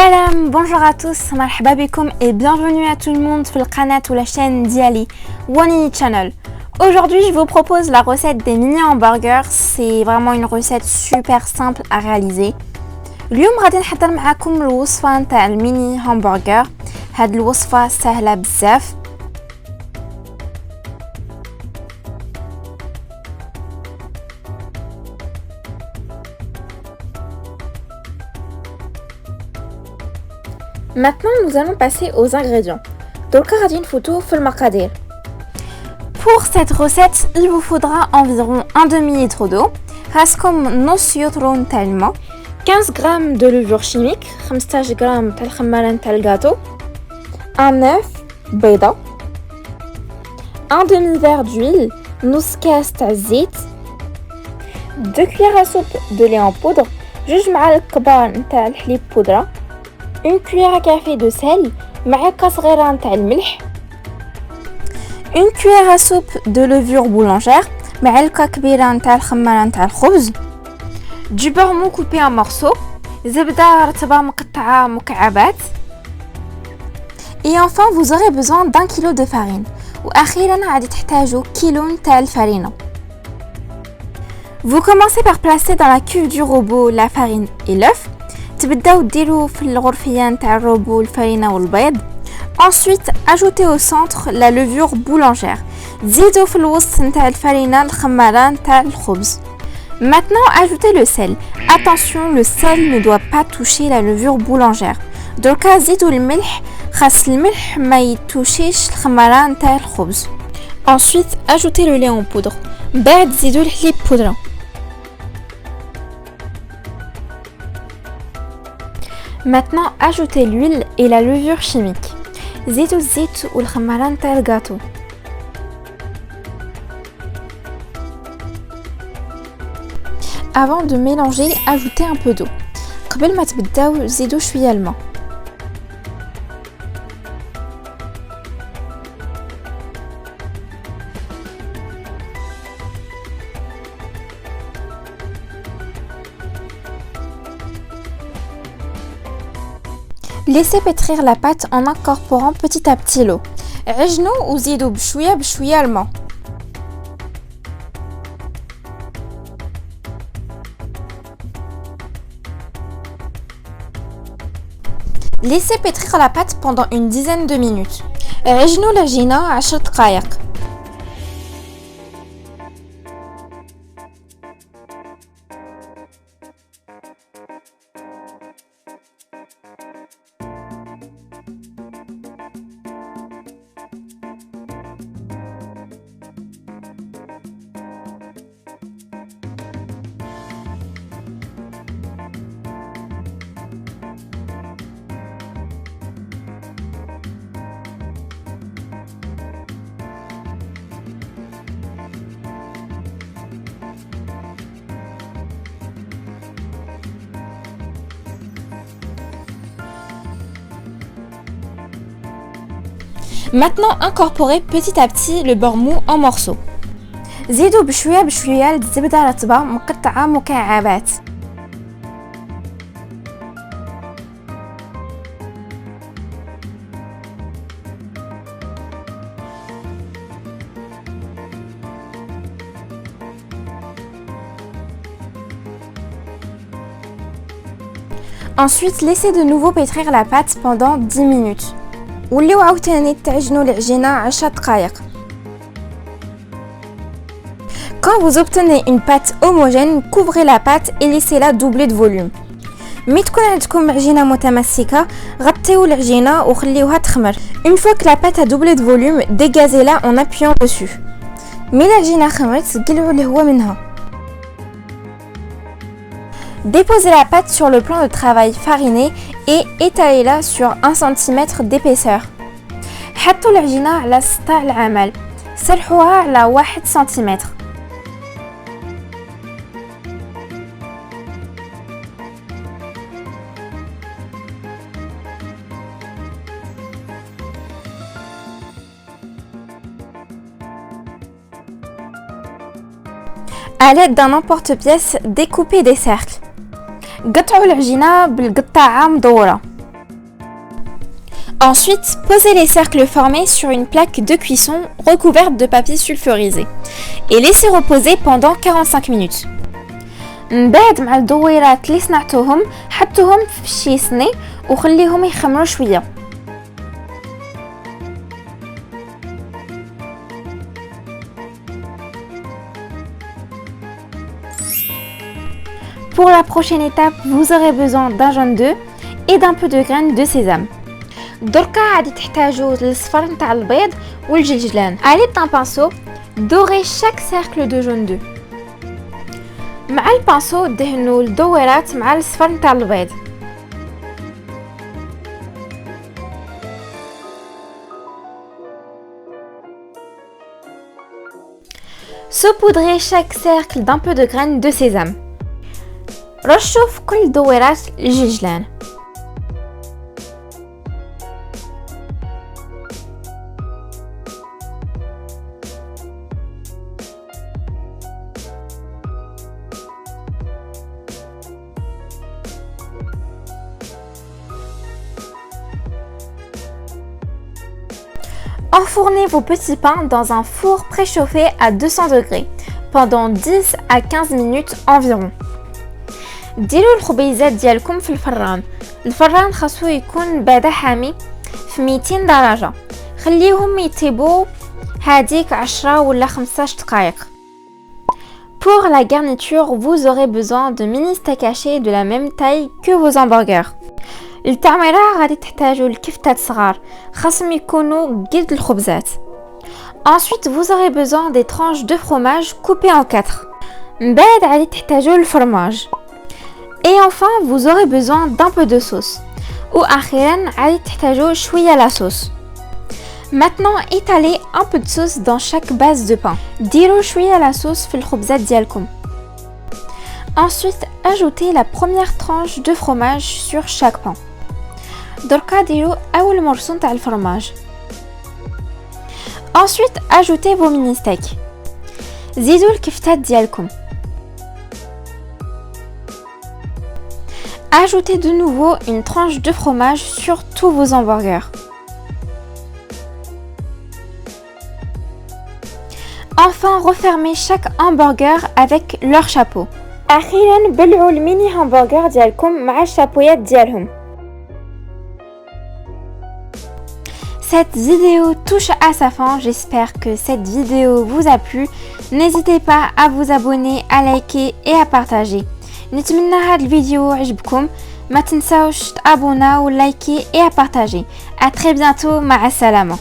Salam, bonjour à tous, marhaba bikoum et bienvenue à tout le monde sur le canal ou la chaîne Diali Wanini Channel. Aujourd'hui, je vous propose la recette des mini hamburgers. C'est vraiment une recette super simple à réaliser. اليوم غادي نحضر معكم الوصفة نتاع الميني همبرجر. هاد الوصفة سهلة بزاف. Maintenant, nous allons passer aux ingrédients. Donc, غادي نفوتو في المقادير. Pour cette recette, il vous faudra environ un demi-litre d'eau. راسكم نص يطرو نتاع الماء. 15 g de levure chimique, 15 g تاع الخمارة نتاع الجاتو, un œuf, بيضة, un demi-verre d'huile, نص كاس تاع الزيت, 2 cuillères à soupe de lait en poudre, 2 معالق كبار نتاع الحليب بودرة, une cuillère à café de sel, معلقة صغيرة نتاع الملح, une cuillère à soupe de levure boulangère, معلقة كبيرة نتاع الخمارة نتاع الخبز, du beurre mou coupé en morceaux, زبدة رطبة مقطعة مكعبات. Et enfin, vous aurez besoin d'un kilo de farine. وأخيرا غادي تحتاجوا كيلو نتاع الفرينة. Vous commencez par placer dans la cuve du robot la farine et l'œuf. تبداو ديروا في الغرفية نتاع الروبو الفرينة والبيض. Ensuite, ajoutez au centre la levure boulangère. زيدوا في الوسط نتاع الفرينة الخمارة نتاع الخبز. Maintenant, ajoutez le sel. Attention, le sel ne doit pas toucher la levure boulangère. دركا زيدوا الملح. خاص الملح ما يتوشيش الخمارة نتاع الخبز. Ensuite, ajoutez le lait en poudre. بعد زيدوا الحليب بودرة. Maintenant, ajoutez l'huile et la levure chimique. زيدوا الزيت والخمارة نتاع الجاتو. Avant de mélanger, ajoutez un peu d'eau. قبل ما تبداو زيدوا شوية الماء. Laissez pétrir la pâte en incorporant petit à petit l'eau. عجنوا وزيدوا بشوية بشوية الماء. Laissez pétrir la pâte pendant une dizaine de minutes. عجنوا العجينة 10 دقائق. Maintenant, incorporez petit à petit le beurre mou en morceaux. زيدوا بشوية بشوية الزبدة رطبة مقطعة مكعبات. Ensuite, laissez de nouveau pétrir la pâte pendant 10 minutes. وليو عاوتاني تعجنوا العجينة 10 دقائق. Quand vous obtenez une pâte homogène, couvrez la pâte et laissez-la doubler de volume. مي تكون عندكم عجينة متماسكة غطيو العجينة وخليوها تخمر. Une fois que la pâte a doublé de volume, dégazez-la en appuyant dessus. مي العجينة خمرت قلعوا الهواء منها. Déposez la pâte sur le plan de travail fariné et étalez-la sur 1 cm d'épaisseur. حطوا العجينة على سطح العمل. سرحوها على 1 cm. À l'aide d'un emporte-pièce, découpez des cercles. قطعوا العجينة بالقطاعة مدورة. Ensuite, posez les cercles formés sur une plaque de cuisson recouverte de papier sulfurisé et laissez reposer pendant 45 minutes. من بعد مع الدويرات اللي صنعتوهم حطوهم في شي صني وخليهم يخمروا شويه. Pour la prochaine étape, vous aurez besoin d'un jaune d'œuf et d'un peu de graines de sésame. دركا غادي تحتاجوا الصفر نتاع البيض والجلجلان. À l'aide d'un pinceau, dorez chaque cercle de jaune d'œuf. مع البانسو دهنوا الدويرات مع الصفر نتاع البيض. Saupoudrez chaque cercle d'un peu de graines de sésame. رشوا في كل دويرات الجلجلان. Enfournez vos petits pains dans un four préchauffé à 200 degrés pendant 10 à 15 minutes environ. ديروا الخبيزات ديالكم في الفران خاصو يكون بعدا حامي في 200 درجة. خليهم يطيبوا هاديك 10 ولا 15 دقائق. Pour la garniture, vous aurez besoin de mini steak hachés de la même taille que vos hamburgers. للتعميرة غادي تحتاجوا الكفتات صغار خاصهم يكونوا قد الخبزات. Ensuite, vous aurez besoin des tranches de fromage coupées en 4. من بعد غادي تحتاجوا الفرماج. Et enfin, vous aurez besoin d'un peu de sauce. وأخيرا غادي تحتاجوا شوية la sauce. Maintenant, étalez un peu de sauce dans chaque base de pain. ديروا شوية la sauce في الخبزات ديالكم. Ensuite, ajoutez la première tranche de fromage sur chaque pain. دركا ديروا أول مرسو نتاع الفرماج. Ensuite, ajoutez vos mini steaks. زيدوا الكفتات ديالكم. Ajoutez de nouveau une tranche de fromage sur tous vos hamburgers. Enfin, refermez chaque hamburger avec leur chapeau. أخيرا بلعوا الميني همبرجر ديالكم مع الشابويات ديالهم. Cette vidéo touche à sa fin, j'espère que cette vidéo vous a plu. N'hésitez pas à vous abonner, à liker et à partager. نتمنى هاد الفيديو عجبكم. ما تنساوش تابونا ولايكي et à partager. À très bientôt, مع السلامة.